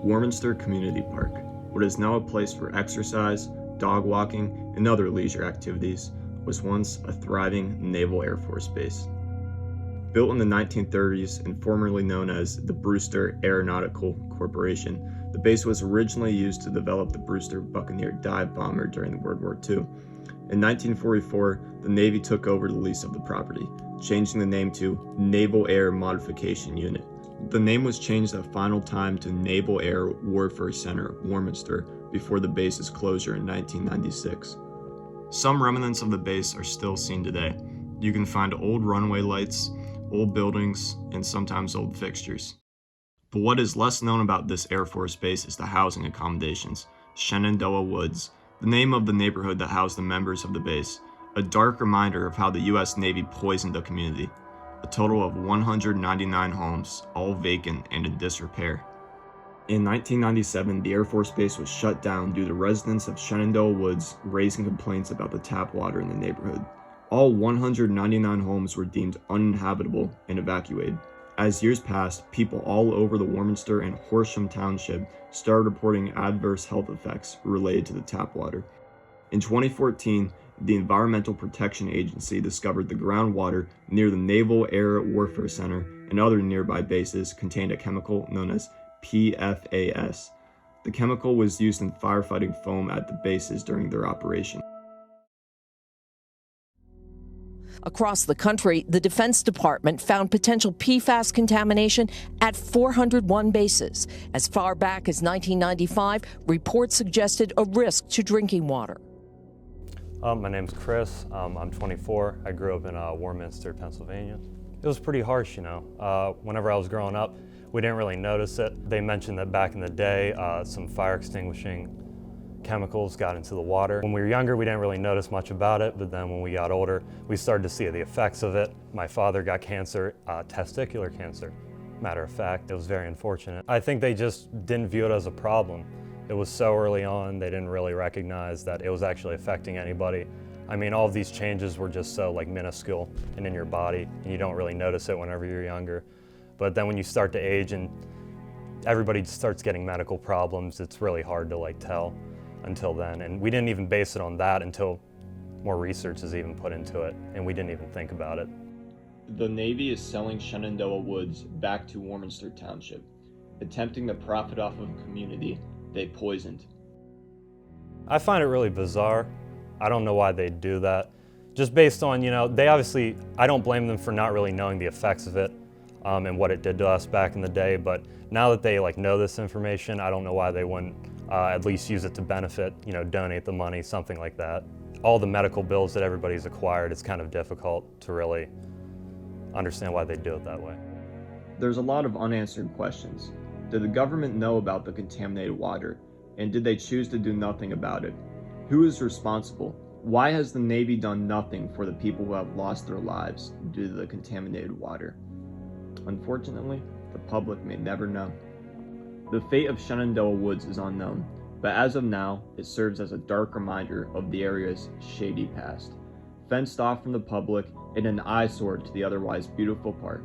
Warminster Community Park, what is now a place for exercise, dog walking, and other leisure activities, was once a thriving Naval Air Force base. Built in the 1930s and formerly known as the Brewster Aeronautical Corporation, the base was originally used to develop the Brewster Buccaneer dive bomber during World War II. In 1944, the Navy took over the lease of the property, changing the name to Naval Air Modification Unit. The name was changed a final time to Naval Air Warfare Center, Warminster, before the base's closure in 1996. Some remnants of the base are still seen today. You can find old runway lights, old buildings, and sometimes old fixtures. But what is less known about this Air Force base is the housing accommodations, Shenandoah Woods, the name of the neighborhood that housed the members of the base, a dark reminder of how the U.S. Navy poisoned the community. A total of 199 homes, all vacant and in disrepair. In 1997, the Air Force Base was shut down due to residents of Shenandoah Woods raising complaints about the tap water in the neighborhood. All 199 homes were deemed uninhabitable and evacuated. As years passed, people all over the Warminster and Horsham Township started reporting adverse health effects related to the tap water. In 2014, the Environmental Protection Agency discovered the groundwater near the Naval Air Warfare Center and other nearby bases contained a chemical known as PFAS. The chemical was used in firefighting foam at the bases during their operation. Across the country, the Defense Department found potential PFAS contamination at 401 bases. As far back as 1995, reports suggested a risk to drinking water. My name's Chris. I'm 24. I grew up in Warminster, Pennsylvania. It was pretty harsh, Whenever I was growing up, we didn't really notice it. They mentioned that back in the day, some fire extinguishing chemicals got into the water. When we were younger, we didn't really notice much about it, but then when we got older, we started to see the effects of it. My father got cancer, testicular cancer. Matter of fact, it was very unfortunate. I think they just didn't view it as a problem. It was so early on, they didn't really recognize that it was actually affecting anybody. I mean, all of these changes were just so minuscule and in your body, and you don't really notice it whenever you're younger. But then when you start to age and everybody starts getting medical problems, it's really hard to tell until then. And we didn't even base it on that until more research is even put into it, and we didn't even think about it. The Navy is selling Shenandoah Woods back to Warminster Township, attempting to profit off of a community they poisoned. I find it really bizarre. I don't know why they do that. Just based on, they obviously, I don't blame them for not really knowing the effects of it and what it did to us back in the day, but now that they know this information, I don't know why they wouldn't at least use it to benefit, donate the money, something like that. All the medical bills that everybody's acquired, it's kind of difficult to really understand why they do it that way. There's a lot of unanswered questions. Did the government know about the contaminated water, and did they choose to do nothing about it? Who is responsible? Why has the Navy done nothing for the people who have lost their lives due to the contaminated water? Unfortunately, the public may never know. The fate of Shenandoah Woods is unknown, but as of now, it serves as a dark reminder of the area's shady past, fenced off from the public and an eyesore to the otherwise beautiful park.